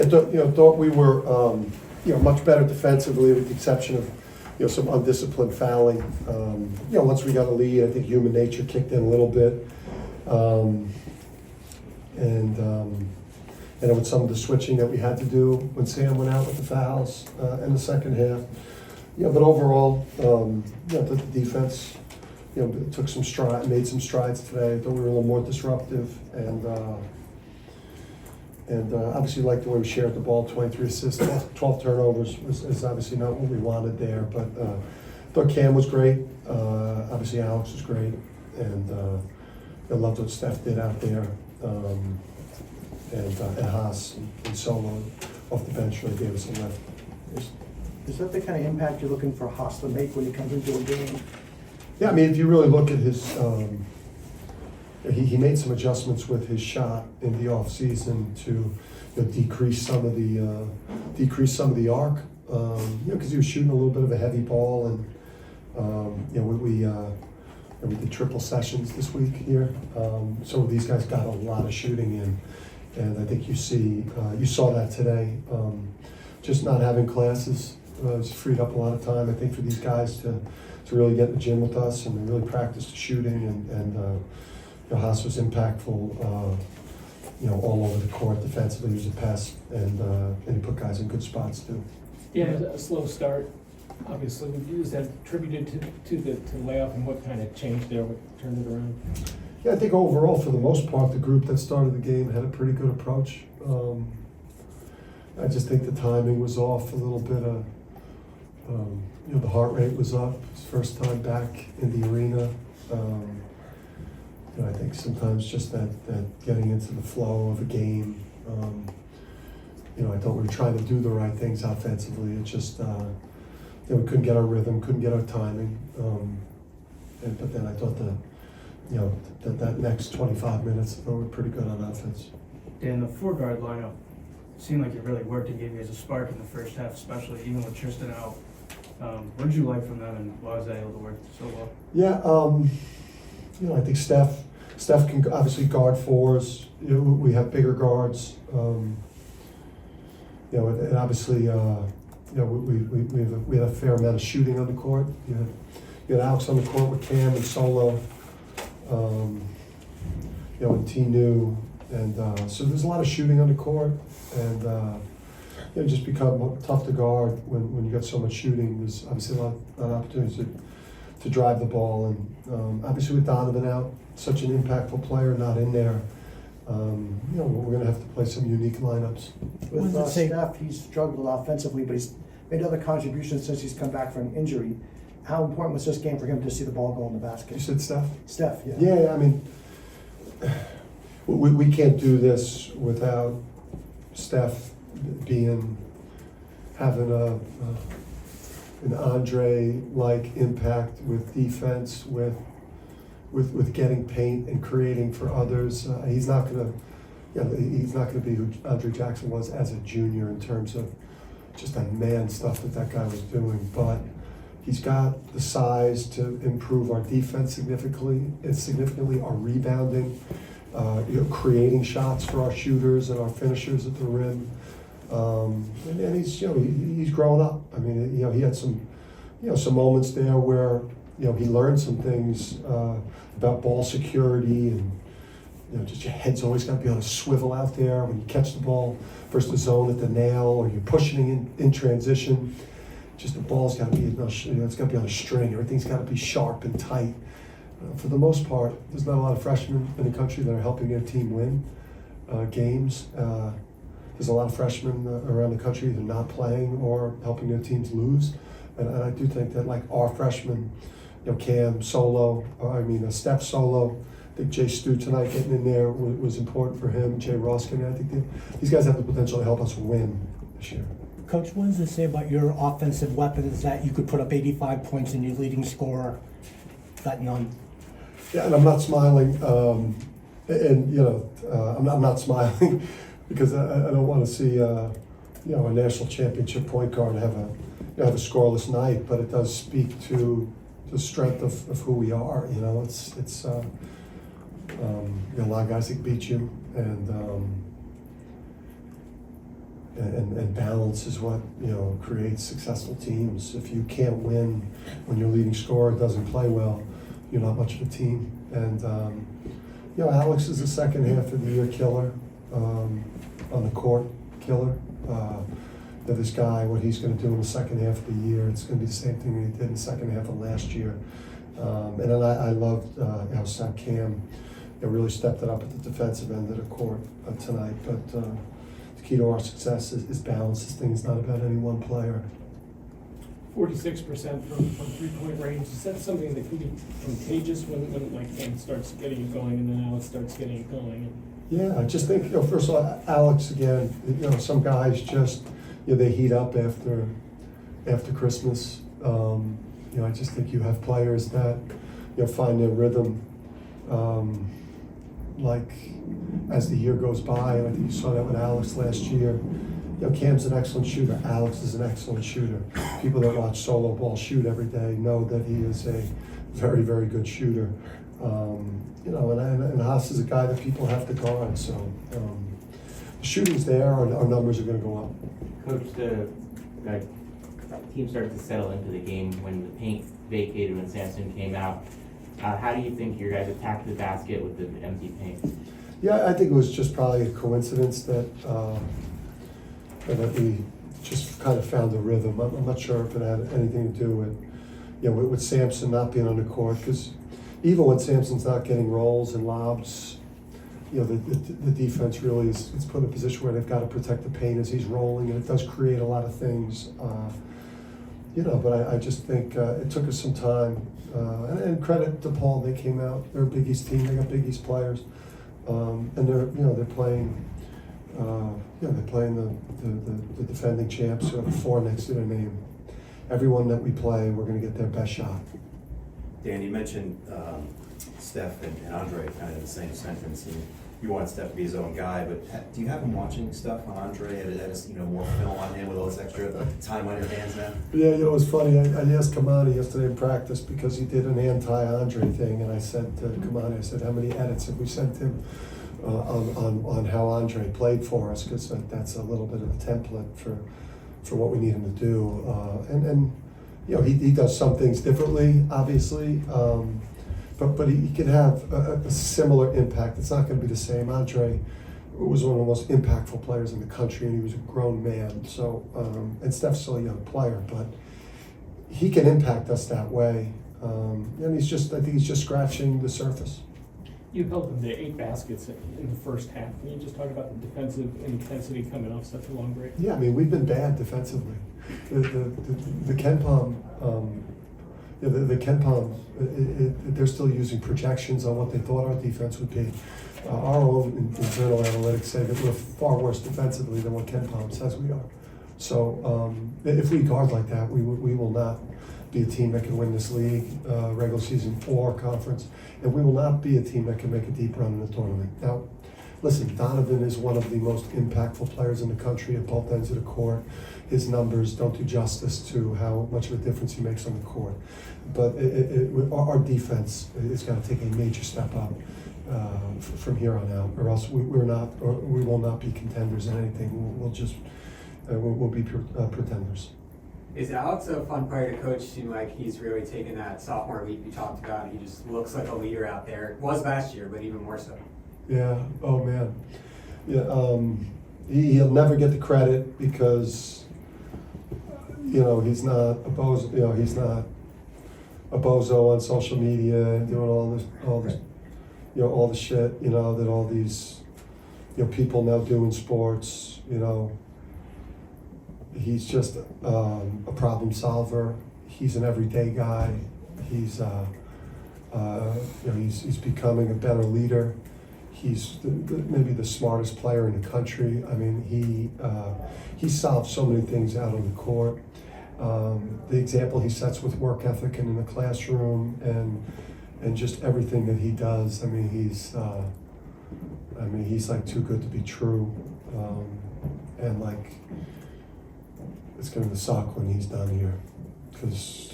thought we were, much better defensively with the exception of, some undisciplined fouling. Once we got a lead, I think human nature kicked in a little bit. And with some of the switching that we had to do when Sam went out with the fouls in the second half. But overall, the defense, took some made some strides today. I thought we were a little more disruptive, and obviously like the way we shared the ball. 23 assists, 12 turnovers is obviously not what we wanted there. But I thought Cam was great. Obviously Alex was great, and I loved what Steph did out there. And Haas and Solo off the bench really gave us a lift. Is that the kind of impact you're looking for Haas to make when he comes into a game? Yeah, I mean, if you really look at his, he made some adjustments with his shot in the off season to decrease some of the arc. Because he was shooting a little bit of a heavy ball, and we did triple sessions this week here. So these guys got a lot of shooting in. And I think you saw that today. Just not having classes has freed up a lot of time, I think, for these guys to really get in the gym with us and really practice the shooting. And Haas was impactful, all over the court defensively. He was a pass, and he put guys in good spots too. Yeah, a slow start. Obviously, is that attributed to the layoff, and what kind of changed there? What turned it around? Yeah, I think overall, for the most part, the group that started the game had a pretty good approach. I just think the timing was off a little bit. The heart rate was up. It's first time back in the arena. I think sometimes just that getting into the flow of a game. I thought we were trying to do the right things offensively. It just we couldn't get our rhythm, couldn't get our timing. But then I thought that next 25 minutes, I thought we were pretty good on offense. Dan, the four-guard lineup seemed like it really worked and gave you guys a spark in the first half, especially even with Tristan out. What did you like from them, and why was that able to work so well? Yeah, I think Steph can obviously guard fours. We have bigger guards. And obviously, we had a fair amount of shooting on the court. You had Alex on the court with Cam and Solo. And T-New, and so there's a lot of shooting on the court, and it just become tough to guard when you got so much shooting. There's obviously a lot of opportunities to drive the ball, and obviously with Donovan out, such an impactful player not in there, we're going to have to play some unique lineups. With Steph, he's struggled offensively, but he's made other contributions since he's come back from an injury. How important was this game for him to see the ball go in the basket? You said Steph? Steph, yeah. Yeah, I mean, we can't do this without Steph having an Andre-like impact with defense, with getting paint and creating for others. He's not gonna be who Andre Jackson was as a junior in terms of just that man stuff that guy was doing, but he's got the size to improve our defense significantly, our rebounding, creating shots for our shooters and our finishers at the rim. And he's grown up. I mean, he had some moments there where he learned some things about ball security, and just your head's always got to be able to swivel out there when you catch the ball versus the zone at the nail, or you're pushing in transition. Just the ball's got to be, it's got to be on a string. Everything's got to be sharp and tight. For the most part, there's not a lot of freshmen in the country that are helping their team win games. There's a lot of freshmen around the country that are not playing or helping their teams lose. And I do think that, like our freshmen, Cam Solo, Steph Solo, I think Jay Stu tonight getting in there was important for him. Jay Roskin, I think these guys have the potential to help us win this year. Coach, what does it say about your offensive weapons that you could put up 85 points and your leading scorer got none? Yeah, and I'm not smiling, I'm not smiling because I don't want to see a national championship point guard have a scoreless night, but it does speak to the strength of who we are. It's a lot of guys that beat you, and and balance is what, creates successful teams. If you can't win when your leading scorer doesn't play well, you're not much of a team. And, Alex is a second half of the year killer, on the court killer. This guy, what he's going to do in the second half of the year, it's going to be the same thing that he did in the second half of last year. And then I loved how Sam Cam really stepped it up at the defensive end of the court tonight. But the key to our success is balance. This thing is not about any one player. 46% from three-point range. Is that something that can be contagious when like Cam starts getting it going and then Alex starts getting it going? Yeah, I just think, first of all, Alex, again, some guys just, they heat up after Christmas. I just think you have players that, find their rhythm, like as the year goes by, and I think you saw that with Alex last year. Cam's an excellent shooter. Alex is an excellent shooter. People that watch solo ball shoot every day know that he is a very, very good shooter. And Haas is a guy that people have to guard. So the shooting's there, our numbers are going to go up. Coach, the team started to settle into the game when the paint vacated when Samson came out. How do you think your guys attacked the basket with the empty paint? Yeah, I think it was just probably a coincidence that we just kind of found a rhythm. I'm not sure if it had anything to do with Samson not being on the court, because even when Samson's not getting rolls and lobs, the defense really is put in a position where they've got to protect the paint as he's rolling, and it does create a lot of things. But I just think it took us some time. And credit DePaul, they came out. They're a Big East team. They got Big East players, and they're playing. They're playing the defending champs who have a 4 next to their name. Everyone that we play, we're going to get their best shot. Dan, you mentioned Steph and Andre kind of in the same sentence, and you want Steph to be his own guy, but do you have him watching stuff on Andre? More film on him with all this extra time on your hands now? Yeah, it was funny. I asked Kamani yesterday in practice because he did an anti-Andre thing, and I said to Kamani, I said, how many edits have we sent him on how Andre played for us? Because that's a little bit of a template for what we need him to do. And he does some things differently, obviously. But he can have a similar impact. It's not going to be the same. Andre was one of the most impactful players in the country, and he was a grown man. So, and Steph's still a young player, but he can impact us that way. And I think he's just scratching the surface. You held them to 8 baskets in the first half. Can you just talk about the defensive intensity coming off such a long break? Yeah, I mean, we've been bad defensively. The Ken Palm. The Ken Palm, they're still using projections on what they thought our defense would be. Our own internal analytics say that we're far worse defensively than what Ken Palm says we are. So if we guard like that, we will not be a team that can win this league, regular season or conference, and we will not be a team that can make a deep run in the tournament. Now, listen, Donovan is one of the most impactful players in the country at both ends of the court. His numbers don't do justice to how much of a difference he makes on the court. But our defense is going to take a major step up from here on out, or else we will not be contenders in anything. We'll be pretenders. Is Alex a fun player to coach? Seem like he's really taken that sophomore leap you talked about. He just looks like a leader out there. Was last year, but even more so. Yeah. Oh man. Yeah. He'll never get the credit because he's not a bozo. He's not a bozo on social media and doing all this, all the shit. That all these, people now do in sports. He's just a problem solver. He's an everyday guy. He's he's becoming a better leader. He's maybe the smartest player in the country. I mean, he solves so many things out on the court. The example he sets with work ethic and in the classroom and just everything that he does. I mean, he's like too good to be true. And like, it's going to suck when he's done here, because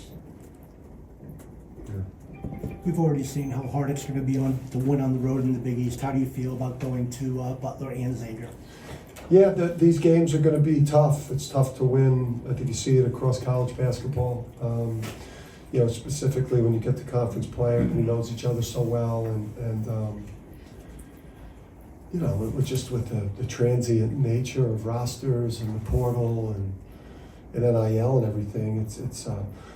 We've already seen how hard it's going to be to win on the road in the Big East. How do you feel about going to Butler and Xavier? Yeah, these games are going to be tough. It's tough to win. I think you see it across college basketball. You know, specifically when you get the conference play, who knows each other so well, and you know, with the transient nature of rosters and the portal and NIL and everything, it's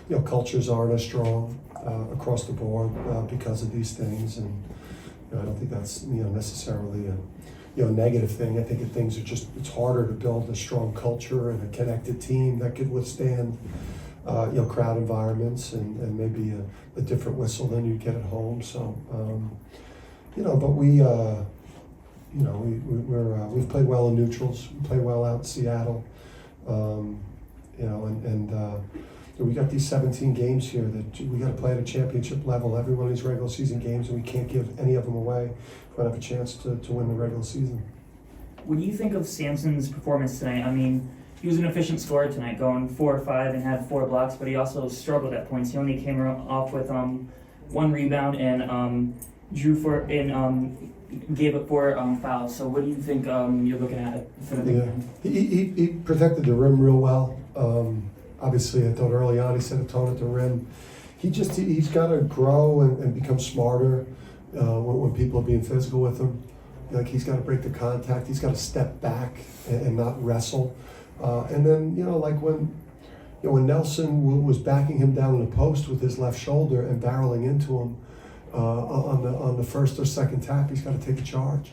you know, cultures aren't as strong across the board because of these things, and you know, I don't think that's, you know, necessarily a, you know, negative thing. I think that things are just, it's harder to build a strong culture and a connected team that could withstand you know, crowd environments and maybe a different whistle than you get at home. So you know, but we you know, we've played well in neutrals. We played well out in Seattle. You know, and we got these 17 games here that we got to play at a championship level. Every one of these regular season games, and we can't give any of them away if we have a chance to win the regular season. When you think of Samson's performance tonight, I mean, he was an efficient scorer tonight, going 4 or 5 and had 4 blocks, but he also struggled at points. He only came off with 1 rebound and gave up 4 fouls. So what do you think you're looking at for the big man? He protected the rim real well. Obviously, I thought early on he set a tone at the rim. He's got to grow and become smarter when people are being physical with him. Like, he's got to break the contact. He's got to step back and not wrestle. And then, you know, like when Nelson was backing him down in the post with his left shoulder and barreling into him on the first or second tap, he's got to take a charge.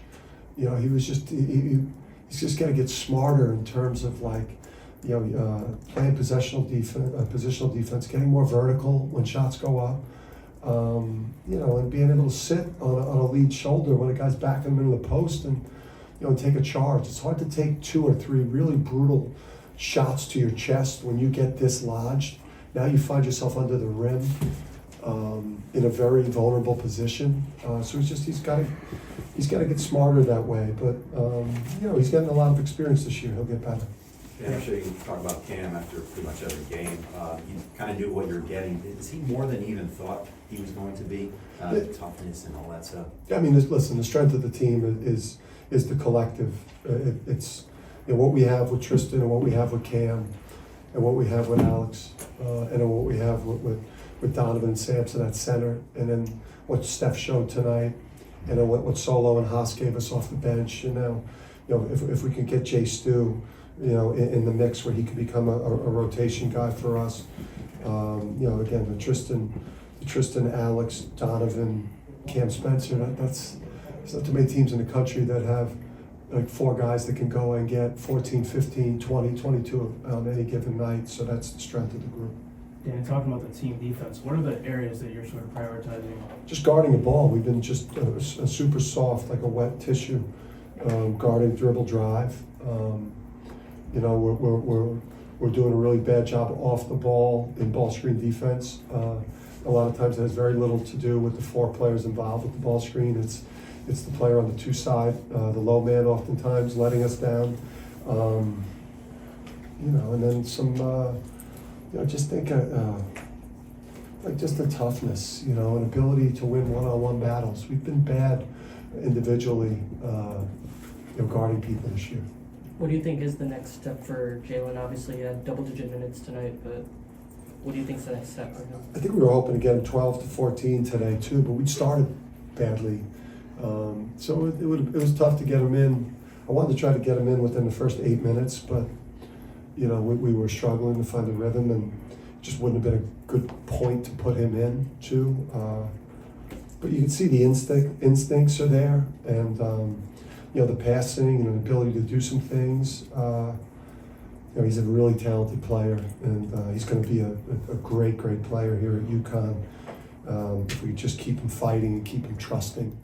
You know, he's just got to get smarter in terms of, like, you know, playing positional defense, getting more vertical when shots go up. You know, and being able to sit on a lead shoulder when a guy's backing him into the post and, you know, take a charge. It's hard to take 2 or 3 really brutal shots to your chest when you get dislodged. Now you find yourself under the rim in a very vulnerable position. So he's got to get smarter that way. But you know, he's getting a lot of experience this year. He'll get better. Yeah, I'm sure you can talk about Cam after pretty much every game. You kind of knew what you're getting. Is he more than you even thought he was going to be? Toughness and all that stuff. I mean, listen, the strength of the team is the collective. It's, you know, what we have with Tristan and what we have with Cam and what we have with Alex and what we have with Donovan and Samson at center, and then what Steph showed tonight, and then what Solo and Haas gave us off the bench. And now, you know, if we can get Jay Stu, you know, in the mix where he could become a rotation guy for us. You know, again, the Tristan, Alex, Donovan, Cam Spencer, there's not too many teams in the country that have like 4 guys that can go and get 14, 15, 20, 22 on any given night. So that's the strength of the group. Dan, talking about the team defense, what are the areas that you're sort of prioritizing? Just guarding the ball. We've been just a super soft, like a wet tissue, guarding dribble drive. You know, we're doing a really bad job off the ball in ball screen defense. A lot of times it has very little to do with the 4 players involved with the ball screen. It's the player on the 2 side, the low man oftentimes letting us down. You know, and then some, you know, just think like just the toughness, you know, an ability to win one-on-one battles. We've been bad individually, you know, guarding people this year. What do you think is the next step for Jaylen? Obviously, he had double-digit minutes tonight, but what do you think is the next step for him? I think we were hoping to get him 12 to 14 today too, but we started badly. So it was tough to get him in. I wanted to try to get him in within the first 8 minutes, but you know, we were struggling to find a rhythm, and it just wouldn't have been a good point to put him in too. But you can see the instincts are there, and you know, the passing and an ability to do some things. You know, he's a really talented player, and he's going to be a great player here at UConn if we just keep him fighting and keep him trusting.